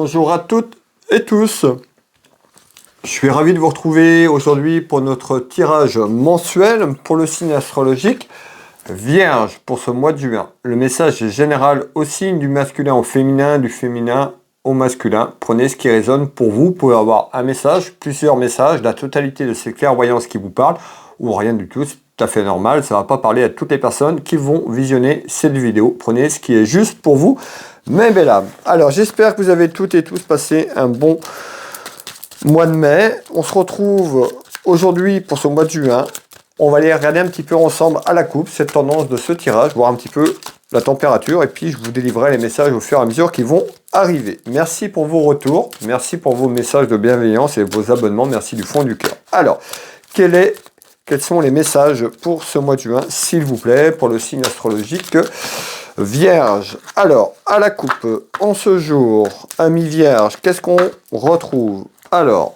bonjour à toutes et tous. Je suis ravi de vous retrouver aujourd'hui pour notre tirage mensuel pour le signe astrologique Vierge pour ce mois de juin. Le message est général au signe du masculin au féminin, du féminin au masculin. Prenez ce qui résonne pour vous. Vous pouvez avoir un message, plusieurs messages, la totalité de ces clairvoyances qui vous parlent ou rien du tout. C'est tout à fait normal. Ça ne va pas parler à toutes les personnes qui vont visionner cette vidéo. Prenez ce qui est juste pour vous, mes belles âmes. Alors, j'espère que vous avez toutes et tous passé un bon mois de mai. On se retrouve aujourd'hui pour ce mois de juin. On va aller regarder un petit peu ensemble à la coupe cette tendance de ce tirage, voir un petit peu la température et puis je vous délivrerai les messages au fur et à mesure qui vont arriver. Merci pour vos retours, merci pour vos messages de bienveillance et vos abonnements, merci du fond du cœur. Alors, quels sont les messages pour ce mois de juin, s'il vous plaît, pour le signe astrologique Vierge? Alors, à la coupe, en ce jour, ami Vierge, qu'est-ce qu'on retrouve? Alors,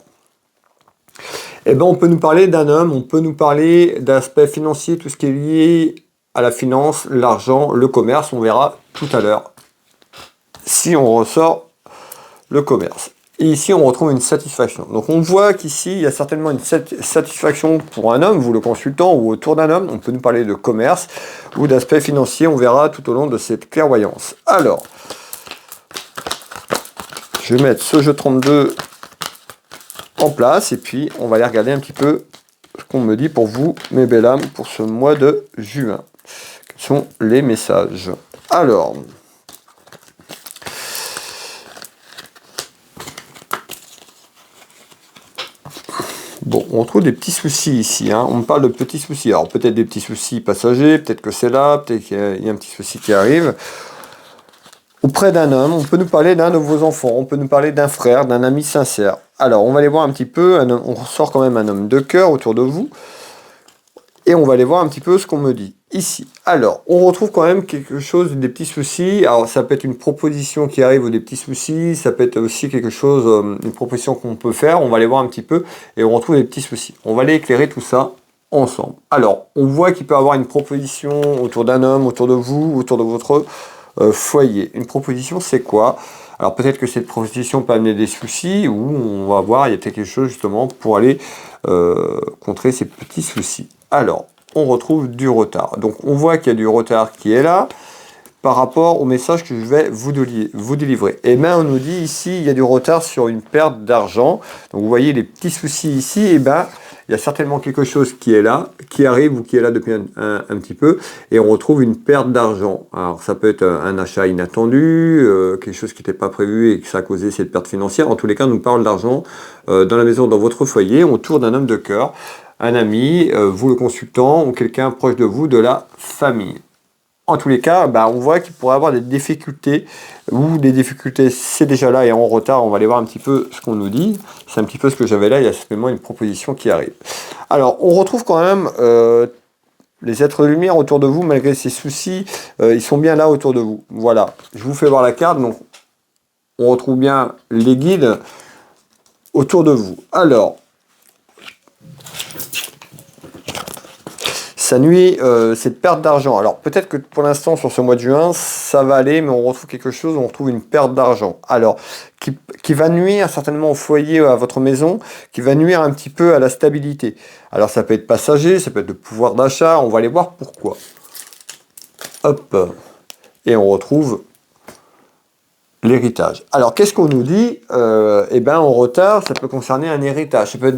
eh ben, on peut nous parler d'un homme, on peut nous parler d'aspect financier, tout ce qui est lié à la finance, l'argent, le commerce. On verra tout à l'heure si on ressort le commerce. Et ici, on retrouve une satisfaction. Donc, on voit qu'ici, il y a certainement une satisfaction pour un homme, vous le consultant, ou autour d'un homme. On peut nous parler de commerce ou d'aspect financier. On verra tout au long de cette clairvoyance. Alors, je vais mettre ce jeu 32 en place et puis on va aller regarder un petit peu ce qu'on me dit pour vous, mes belles âmes, pour ce mois de juin. Quels sont les messages? Alors, bon, on trouve des petits soucis ici, hein. On me parle de petits soucis. Alors peut-être des petits soucis passagers, peut-être que c'est là, peut-être qu'il y a un petit souci qui arrive. Auprès d'un homme, on peut nous parler d'un de vos enfants, on peut nous parler d'un frère, d'un ami sincère. Alors, on va aller voir un petit peu, on ressort quand même un homme de cœur autour de vous, et on va aller voir un petit peu ce qu'on me dit ici. Alors, on retrouve quand même quelque chose, des petits soucis. Alors, ça peut être une proposition qui arrive ou des petits soucis, ça peut être aussi quelque chose, une proposition qu'on peut faire. On va aller voir un petit peu, et on retrouve des petits soucis. On va aller éclairer tout ça ensemble. Alors, on voit qu'il peut y avoir une proposition autour d'un homme, autour de vous, autour de votre foyer. Une proposition, c'est quoi? Alors peut-être que cette proposition peut amener des soucis ou on va voir, il y a quelque chose justement pour aller contrer ces petits soucis. Alors, on retrouve du retard. Donc on voit qu'il y a du retard qui est là par rapport au message que je vais vous délivrer. Et bien on nous dit ici, il y a du retard sur une perte d'argent. Donc vous voyez les petits soucis ici, et ben il y a certainement quelque chose qui est là, qui arrive ou qui est là depuis un petit peu, et on retrouve une perte d'argent. Alors ça peut être un achat inattendu, quelque chose qui n'était pas prévu et que ça a causé cette perte financière. En tous les cas, on nous parle d'argent dans la maison, dans votre foyer, autour d'un homme de cœur, un ami, vous le consultant, ou quelqu'un proche de vous, de la famille. En tous les cas, on voit qu'il pourrait avoir des difficultés, ou des difficultés, c'est déjà là et en retard. On va aller voir un petit peu ce qu'on nous dit. C'est un petit peu ce que j'avais là, il y a certainement une proposition qui arrive. Alors, on retrouve quand même les êtres de lumière autour de vous, malgré ces soucis, ils sont bien là autour de vous. Voilà, je vous fais voir la carte, donc on retrouve bien les guides autour de vous. Alors, ça nuit cette perte d'argent. Alors peut-être que pour l'instant sur ce mois de juin ça va aller, mais on retrouve quelque chose, on retrouve une perte d'argent. Alors qui va nuire certainement au foyer, à votre maison, qui va nuire un petit peu à la stabilité. Alors ça peut être passager, ça peut être le pouvoir d'achat, on va aller voir pourquoi. Hop, et on retrouve l'héritage. Alors, qu'est-ce qu'on nous dit? Eh bien, en retard, ça peut concerner un héritage. Ça peut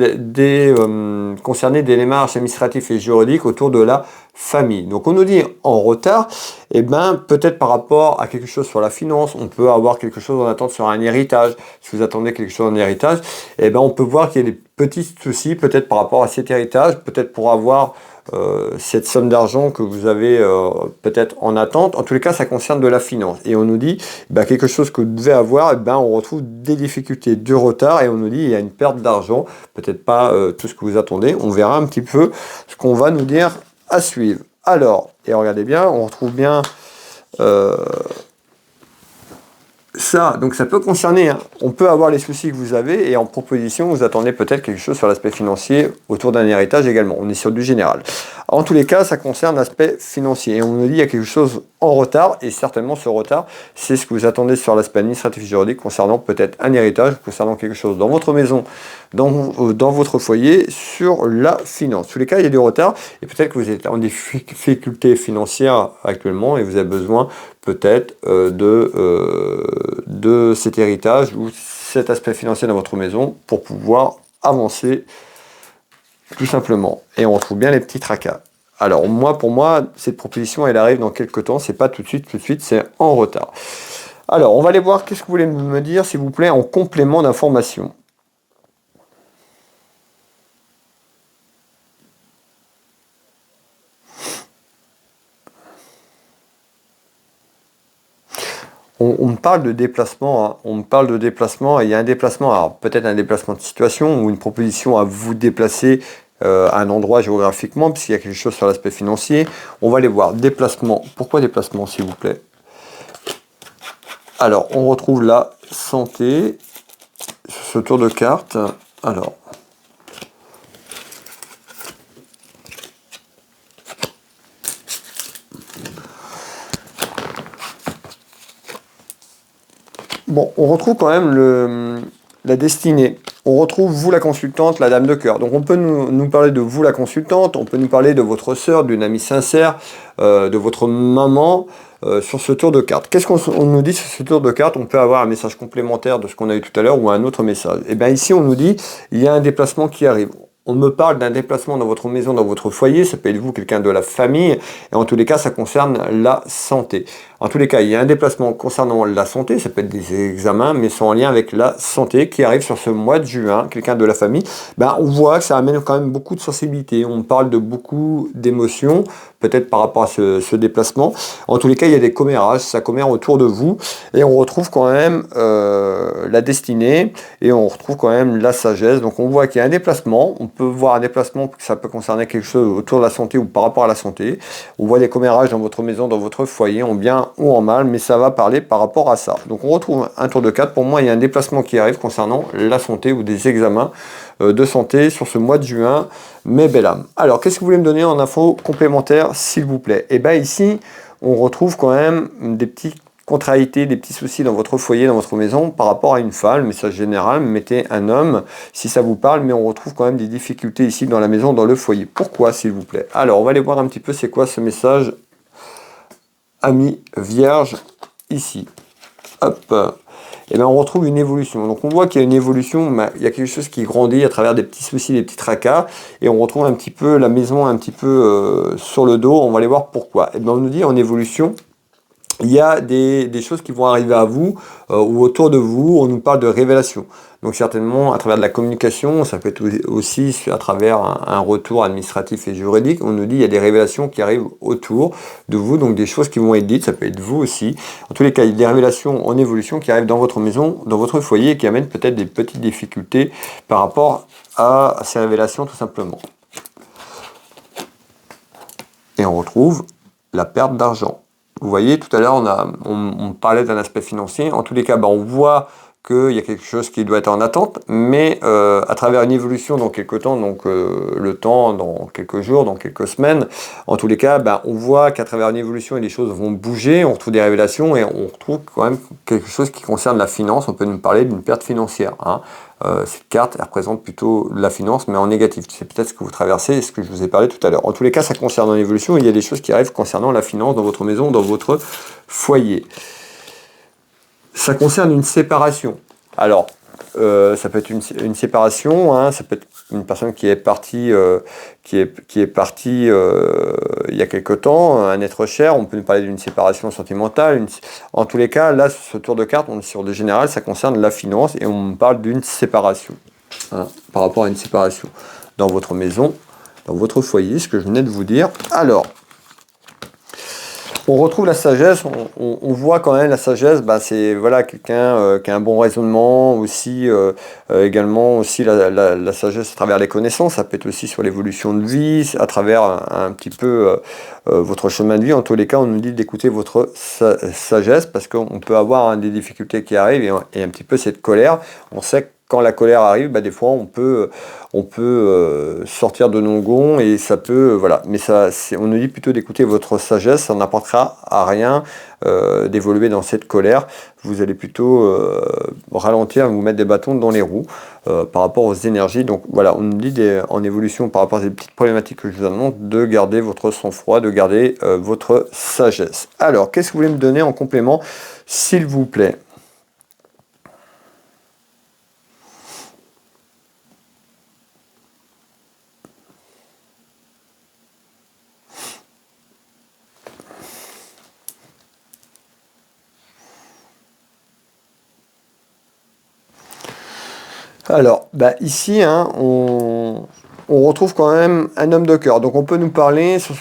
concerner des démarches administratives et juridiques autour de la famille. Donc, on nous dit en retard, eh bien, peut-être par rapport à quelque chose sur la finance, on peut avoir quelque chose en attente sur un héritage. Si vous attendez quelque chose en héritage, eh bien, on peut voir qu'il y a des petits soucis, peut-être par rapport à cet héritage, peut-être pour avoir cette somme d'argent que vous avez peut-être en attente. En tous les cas, ça concerne de la finance. Et on nous dit quelque chose que vous devez avoir, on retrouve des difficultés, du retard, et on nous dit il y a une perte d'argent, peut-être pas tout ce que vous attendez. On verra un petit peu ce qu'on va nous dire à suivre. Alors, et regardez bien, on retrouve bien ça, donc ça peut concerner, hein. On peut avoir les soucis que vous avez et en proposition, vous attendez peut-être quelque chose sur l'aspect financier autour d'un héritage également. On est sur du général. En tous les cas, ça concerne l'aspect financier. Et on nous dit qu'il y a quelque chose en retard, et certainement ce retard, c'est ce que vous attendez sur l'aspect administratif juridique concernant peut-être un héritage, concernant quelque chose dans votre maison, dans votre foyer, sur la finance. En tous les cas, il y a du retard, et peut-être que vous êtes en difficulté financière actuellement, et vous avez besoin peut-être de cet héritage ou cet aspect financier dans votre maison pour pouvoir avancer tout simplement. Et on retrouve bien les petits tracas. Alors pour moi, cette proposition, elle arrive dans quelques temps, c'est pas tout de suite, c'est en retard. Alors, on va aller voir, qu'est-ce que vous voulez me dire, s'il vous plaît, en complément d'information. On me parle de déplacement, hein. On me parle de déplacement, et il y a un déplacement, alors peut-être un déplacement de situation ou une proposition à vous déplacer à un endroit géographiquement, puisqu'il y a quelque chose sur l'aspect financier. On va aller voir. Déplacement. Pourquoi déplacement, s'il vous plaît? Alors, on retrouve la santé sur ce tour de carte. Alors, bon, on retrouve quand même la destinée. On retrouve vous la consultante, la dame de cœur. Donc on peut nous parler de vous la consultante, on peut nous parler de votre sœur, d'une amie sincère, de votre maman sur ce tour de carte. Qu'est-ce qu'on nous dit sur ce tour de carte? On peut avoir un message complémentaire de ce qu'on a eu tout à l'heure ou un autre message. Et bien ici on nous dit il y a un déplacement qui arrive. On me parle d'un déplacement dans votre maison, dans votre foyer, ça peut être vous, quelqu'un de la famille, et en tous les cas, ça concerne la santé. En tous les cas, il y a un déplacement concernant la santé, ça peut être des examens, mais sont en lien avec la santé qui arrive sur ce mois de juin, quelqu'un de la famille. Ben, on voit que ça amène quand même beaucoup de sensibilité, on parle de beaucoup d'émotions, peut-être par rapport à ce déplacement. En tous les cas, il y a des commérages, ça commère autour de vous, et on retrouve quand même la destinée, et on retrouve quand même la sagesse. Donc on voit qu'il y a un déplacement, on peut voir un déplacement, ça peut concerner quelque chose autour de la santé ou par rapport à la santé. On voit des commérages dans votre maison, dans votre foyer, en bien ou en mal, mais ça va parler par rapport à ça. Donc on retrouve un tour de carte. Pour moi, il y a un déplacement qui arrive concernant la santé ou des examens de santé sur ce mois de juin, mes belles âmes. Alors, qu'est-ce que vous voulez me donner en info complémentaire, s'il vous plaît? Et bien ici, on retrouve quand même des petits contrariétés, des petits soucis dans votre foyer, dans votre maison par rapport à une femme, message général, mettez un homme si ça vous parle, mais on retrouve quand même des difficultés ici dans la maison, dans le foyer. Pourquoi, s'il vous plaît? Alors, on va aller voir un petit peu c'est quoi ce message, ami vierge, ici. Hop. Et bien on retrouve une évolution. Donc on voit qu'il y a une évolution, il y a quelque chose qui grandit à travers des petits soucis, des petits tracas, et on retrouve un petit peu la maison un petit peu sur le dos. On va aller voir pourquoi. Et bien on nous dit en évolution, il y a des choses qui vont arriver à vous ou autour de vous. On nous parle de révélation. Donc certainement à travers de la communication, ça peut être aussi à travers un retour administratif et juridique. On nous dit il y a des révélations qui arrivent autour de vous, donc des choses qui vont être dites, ça peut être vous aussi. En tous les cas, il y a des révélations en évolution qui arrivent dans votre maison, dans votre foyer, et qui amènent peut-être des petites difficultés par rapport à ces révélations tout simplement. Et on retrouve la perte d'argent. Vous voyez, tout à l'heure, on parlait d'un aspect financier. En tous les cas, on voit qu'il y a quelque chose qui doit être en attente, mais à travers une évolution dans quelques temps, donc le temps dans quelques jours, dans quelques semaines, en tous les cas, on voit qu'à travers une évolution, les choses vont bouger, on retrouve des révélations et on retrouve quand même quelque chose qui concerne la finance. On peut nous parler d'une perte financière, hein. Cette carte, elle représente plutôt la finance, mais en négatif. C'est peut-être ce que vous traversez et ce que je vous ai parlé tout à l'heure. En tous les cas, ça concerne l'évolution. Il y a des choses qui arrivent concernant la finance dans votre maison, dans votre foyer. Ça concerne une séparation. Alors, ça peut être une séparation, hein, ça peut être une personne qui est partie, il y a quelque temps, un être cher. On peut nous parler d'une séparation sentimentale. En tous les cas, là, sur ce tour de carte, on est sur le général, ça concerne la finance et on parle d'une séparation, hein, par rapport à une séparation dans votre maison, dans votre foyer, ce que je venais de vous dire. Alors, on retrouve la sagesse, on voit quand même la sagesse, c'est voilà, quelqu'un qui a un bon raisonnement, aussi également aussi la sagesse à travers les connaissances, ça peut être aussi sur l'évolution de vie, à travers un petit peu votre chemin de vie. En tous les cas, on nous dit d'écouter votre sagesse, parce qu'on peut avoir des difficultés qui arrivent et un petit peu cette colère. On sait quand la colère arrive, bah, des fois on peut sortir de nos gonds et ça peut, voilà. Mais ça, on nous dit plutôt d'écouter votre sagesse, ça n'apportera à rien d'évoluer dans cette colère. Vous allez plutôt ralentir, vous mettre des bâtons dans les roues par rapport aux énergies. Donc voilà, on nous dit en évolution par rapport à ces petites problématiques que je vous annonce, de garder votre sang-froid, de garder votre sagesse. Alors, qu'est-ce que vous voulez me donner en complément, s'il vous plaît? Alors, bah ici, hein, on retrouve quand même un homme de cœur. Donc on peut nous parler sur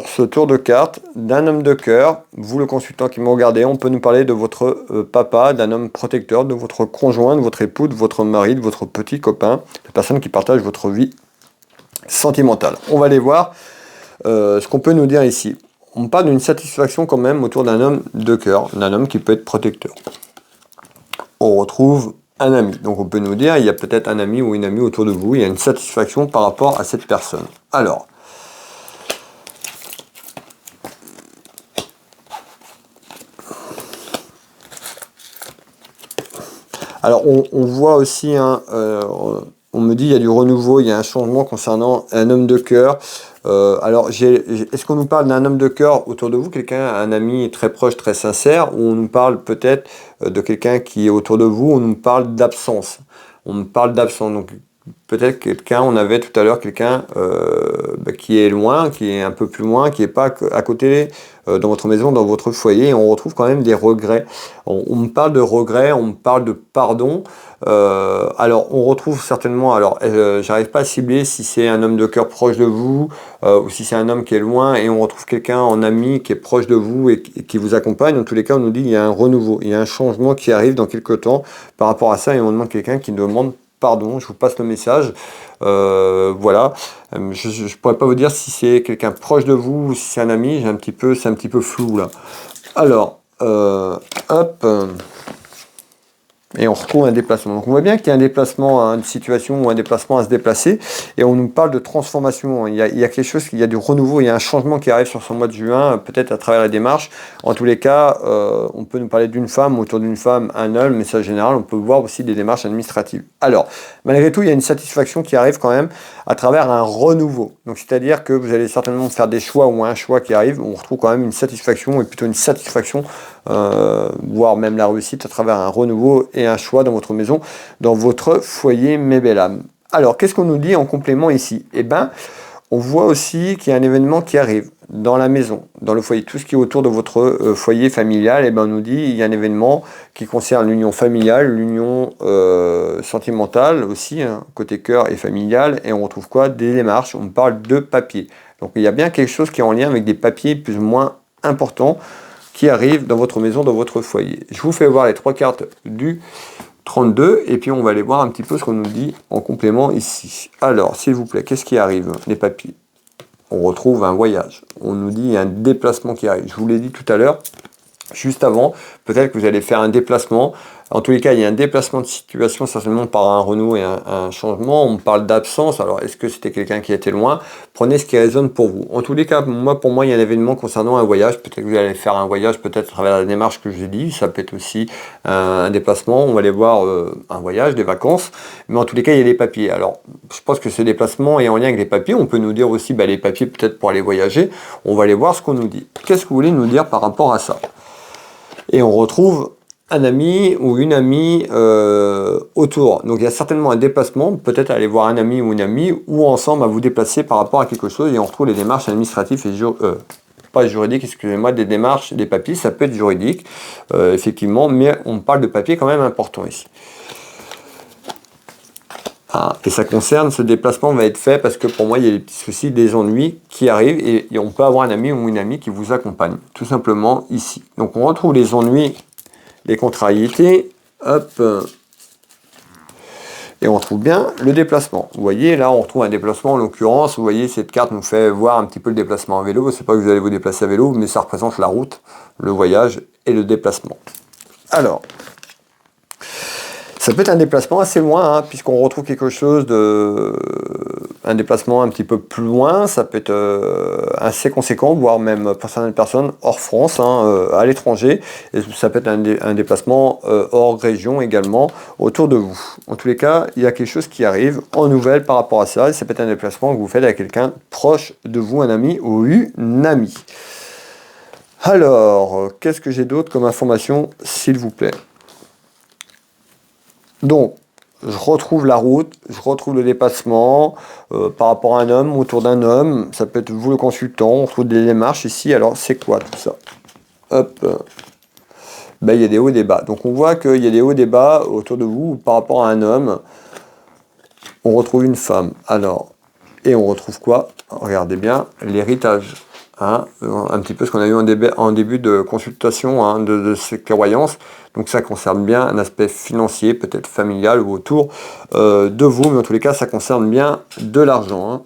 ce tour de carte d'un homme de cœur. Vous, le consultant qui me regardez, on peut nous parler de votre papa, d'un homme protecteur, de votre conjoint, de votre époux, de votre mari, de votre petit copain, de personne qui partage votre vie sentimentale. On va aller voir ce qu'on peut nous dire ici. On parle d'une satisfaction quand même autour d'un homme de cœur, d'un homme qui peut être protecteur. On retrouve un ami. Donc on peut nous dire, il y a peut-être un ami ou une amie autour de vous, il y a une satisfaction par rapport à cette personne. Alors, on voit aussi, hein, on me dit il y a du renouveau, il y a un changement concernant un homme de cœur. Alors, est-ce qu'on nous parle d'un homme de cœur autour de vous, quelqu'un, un ami très proche, très sincère, ou on nous parle peut-être de quelqu'un qui est autour de vous, on nous parle d'absence. On nous parle d'absence, donc peut-être quelqu'un, on avait tout à l'heure quelqu'un qui est loin, qui est un peu plus loin, qui n'est pas à côté dans votre maison, dans votre foyer, et on retrouve quand même des regrets. On me parle de regrets, on me parle de pardon. Alors on retrouve certainement, alors j'arrive pas à cibler si c'est un homme de cœur proche de vous ou si c'est un homme qui est loin, et on retrouve quelqu'un en ami qui est proche de vous et qui vous accompagne. Dans tous les cas, on nous dit qu'il y a un renouveau, il y a un changement qui arrive dans quelques temps par rapport à ça, et on demande quelqu'un qui demande pardon. Je vous passe le message. Voilà. Je ne pourrais pas vous dire si c'est quelqu'un proche de vous ou si c'est un ami. C'est un petit peu flou là. Alors, hop. Et on retrouve un déplacement. Donc on voit bien qu'il y a un déplacement, une situation ou un déplacement à se déplacer, et on nous parle de transformation. Il y a quelque chose, il y a du renouveau, il y a un changement qui arrive sur ce mois de juin, peut-être à travers la démarche. En tous les cas, on peut nous parler d'une femme, autour d'une femme, un homme, mais ça général, on peut voir aussi des démarches administratives. Alors, malgré tout, il y a une satisfaction qui arrive quand même à travers un renouveau. Donc c'est-à-dire que vous allez certainement faire des choix ou un choix qui arrive, on retrouve quand même une satisfaction, et plutôt une satisfaction, voire même la réussite à travers un renouveau et un choix dans votre maison, dans votre foyer, mes belles âmes. Alors, qu'est-ce qu'on nous dit en complément ici? Eh bien, on voit aussi qu'il y a un événement qui arrive dans la maison, dans le foyer, tout ce qui est autour de votre foyer familial. Eh bien, on nous dit qu'il y a un événement qui concerne l'union familiale, l'union sentimentale aussi, hein, côté cœur et familial, et on retrouve quoi? Des démarches, on parle de papier. Donc, il y a bien quelque chose qui est en lien avec des papiers plus ou moins importants qui arrivent dans votre maison, dans votre foyer. Je vous fais voir les 3 cartes du 32, et puis on va aller voir un petit peu ce qu'on nous dit en complément ici. Alors, s'il vous plaît, qu'est-ce qui arrive? Les papiers. On retrouve un voyage. On nous dit un déplacement qui arrive. Je vous l'ai dit tout à l'heure, juste avant, peut-être que vous allez faire un déplacement. En tous les cas, il y a un déplacement de situation, certainement par un renouveau et un changement. On parle d'absence. Alors, est-ce que c'était quelqu'un qui était loin? Prenez ce qui résonne pour vous. En tous les cas, pour moi, il y a un événement concernant un voyage. Peut-être que vous allez faire un voyage, peut-être à travers la démarche que je vous ai dit. Ça peut être aussi un déplacement. On va aller voir un voyage, des vacances. Mais en tous les cas, il y a les papiers. Alors, je pense que ce déplacement est en lien avec les papiers. On peut nous dire aussi les papiers peut-être pour aller voyager. On va aller voir ce qu'on nous dit. Qu'est-ce que vous voulez nous dire par rapport à ça? Et on retrouve un ami ou une amie autour. Donc il y a certainement un déplacement, peut-être aller voir un ami ou une amie, ou ensemble à vous déplacer par rapport à quelque chose, et on retrouve les démarches administratives et pas juridiques, excusez-moi, des démarches, des papiers, ça peut être juridique, effectivement, mais on parle de papiers quand même important ici. Ah, et ça concerne, ce déplacement va être fait parce que pour moi il y a des petits soucis, des ennuis qui arrivent, et on peut avoir un ami ou une amie qui vous accompagne, tout simplement ici. Donc on retrouve les ennuis, les contrariétés, hop, et on trouve bien le déplacement. Vous voyez, là on retrouve un déplacement, en l'occurrence, vous voyez, cette carte nous fait voir un petit peu le déplacement à vélo. C'est pas que vous allez vous déplacer à vélo, mais ça représente la route, le voyage et le déplacement. Alors, Ça peut être un déplacement assez loin, hein, puisqu'on retrouve quelque chose de... Un déplacement un petit peu plus loin, ça peut être assez conséquent, voire même pour certaines personnes hors France, hein, à l'étranger. Et ça peut être un déplacement hors région également, autour de vous. En tous les cas, il y a quelque chose qui arrive en nouvelle par rapport à ça. Et ça peut être un déplacement que vous faites avec quelqu'un proche de vous, un ami ou une amie. Alors, qu'est-ce que j'ai d'autre comme information, s'il vous plaît? Donc, je retrouve la route, je retrouve le déplacement par rapport à un homme, autour d'un homme. Ça peut être vous le consultant, on retrouve des démarches ici. Alors, c'est quoi tout ça? Hop. Ben, il y a des hauts et des bas. Donc, on voit qu'il y a des hauts et des bas autour de vous par rapport à un homme. On retrouve une femme. Alors, et on retrouve quoi? Regardez bien, l'héritage. Hein, un petit peu ce qu'on a eu en début de consultation, hein, de ces clairvoyances. Donc ça concerne bien un aspect financier, peut-être familial ou autour de vous, mais en tous les cas ça concerne bien de l'argent. Hein.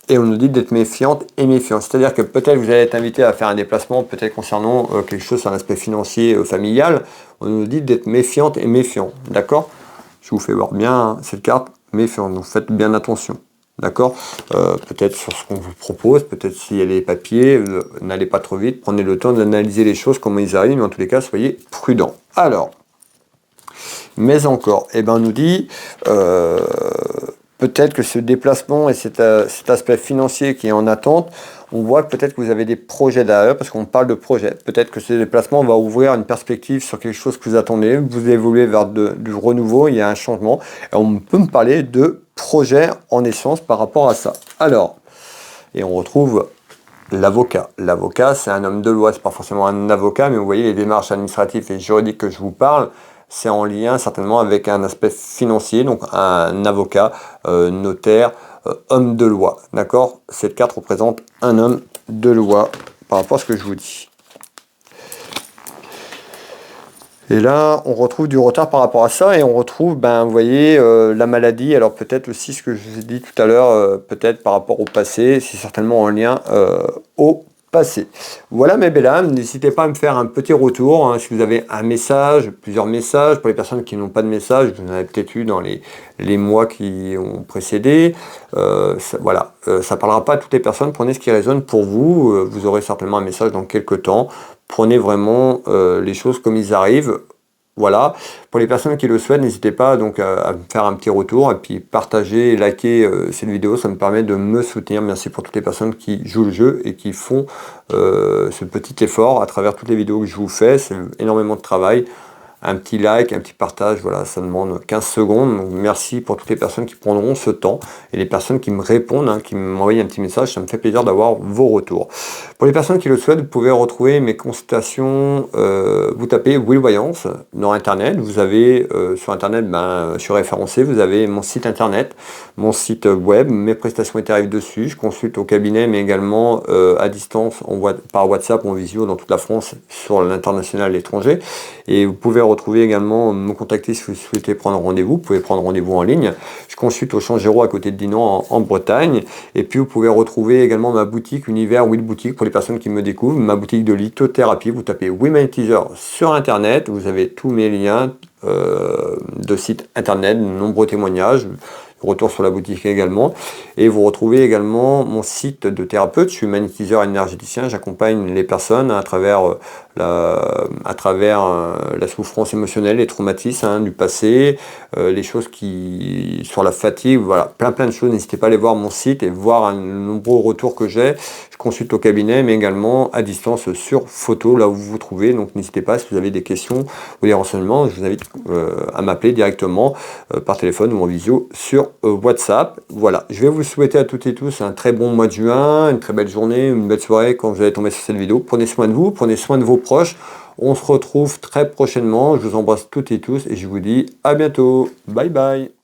Et on nous dit d'être méfiante et méfiant. C'est-à-dire que peut-être vous allez être invité à faire un déplacement, peut-être concernant quelque chose sur un aspect financier, familial. On nous dit d'être méfiante et méfiant. D'accord? Je vous fais voir bien hein, cette carte, méfiante. Donc faites bien attention. D'accord, peut-être sur ce qu'on vous propose, peut-être s'il y a les papiers, n'allez pas trop vite, prenez le temps d'analyser les choses, comment ils arrivent, mais en tous les cas, soyez prudents. Alors, mais encore, eh ben, on nous dit, peut-être que ce déplacement et cet aspect financier qui est en attente, on voit que peut-être que vous avez des projets derrière, parce qu'on parle de projets. Peut-être que ce déplacement va ouvrir une perspective sur quelque chose que vous attendez, vous évoluez vers du renouveau, il y a un changement, et on peut me parler de projet en essence par rapport à ça. Alors, et on retrouve l'avocat. L'avocat, c'est un homme de loi, c'est pas forcément un avocat, mais vous voyez les démarches administratives et juridiques que je vous parle, c'est en lien certainement avec un aspect financier, donc un avocat, notaire, homme de loi. D'accord? Cette carte représente un homme de loi par rapport à ce que je vous dis. Et là, on retrouve du retard par rapport à ça et on retrouve, ben, vous voyez, la maladie. Alors peut-être aussi ce que je vous ai dit tout à l'heure, peut-être par rapport au passé, c'est certainement en lien au passé. Voilà mes belles âmes, n'hésitez pas à me faire un petit retour, hein, si vous avez un message, plusieurs messages, pour les personnes qui n'ont pas de message, vous en avez peut-être eu dans les mois qui ont précédé. Voilà, ça parlera pas à toutes les personnes, prenez ce qui résonne pour vous, vous aurez certainement un message dans quelques temps. Prenez vraiment les choses comme ils arrivent. Voilà. Pour les personnes qui le souhaitent, n'hésitez pas donc à me faire un petit retour et puis partager et liker cette vidéo. Ça me permet de me soutenir. Merci pour toutes les personnes qui jouent le jeu et qui font ce petit effort à travers toutes les vidéos que je vous fais. C'est énormément de travail. Un petit like, un petit partage, voilà, ça demande 15 secondes. Donc merci pour toutes les personnes qui prendront ce temps et les personnes qui me répondent, hein, qui m'envoient un petit message. Ça me fait plaisir d'avoir vos retours. Pour les personnes qui le souhaitent, vous pouvez retrouver mes consultations. Vous tapez Will Voyance dans Internet. Vous avez sur Internet, je suis référencé. Vous avez mon site Internet, mon site web, mes prestations et tarifs dessus. Je consulte au cabinet, mais également à distance, par WhatsApp, en visio dans toute la France, sur l'international et l'étranger. Et vous pouvez retrouver également, me contacter si vous souhaitez prendre rendez-vous. Vous pouvez prendre rendez-vous en ligne. Je consulte au Champ Géraud à côté de Dinan en Bretagne. Et puis vous pouvez retrouver également ma boutique Univers Will Boutique pour les personnes qui me découvrent. Ma boutique de lithothérapie. Vous tapez Will Magnétiseur sur Internet. Vous avez tous mes liens de site Internet, de nombreux témoignages. Retour sur la boutique également. Et vous retrouvez également mon site de thérapeute. Je suis magnétiseur énergéticien. J'accompagne les personnes à travers la souffrance émotionnelle, les traumatismes hein, du passé, les choses qui sur la fatigue, voilà, plein de choses. N'hésitez pas à aller voir mon site et voir un nombreux retours que j'ai. Je consulte au cabinet, mais également à distance sur photo, là où vous vous trouvez. Donc n'hésitez pas, si vous avez des questions ou des renseignements, je vous invite à m'appeler directement par téléphone ou en visio sur WhatsApp. Voilà, je vais vous souhaiter à toutes et tous un très bon mois de juin, une très belle journée, une belle soirée quand vous allez tomber sur cette vidéo. Prenez soin de vous, prenez soin de vos proches. On se retrouve très prochainement. Je vous embrasse toutes et tous et je vous dis à bientôt. Bye bye.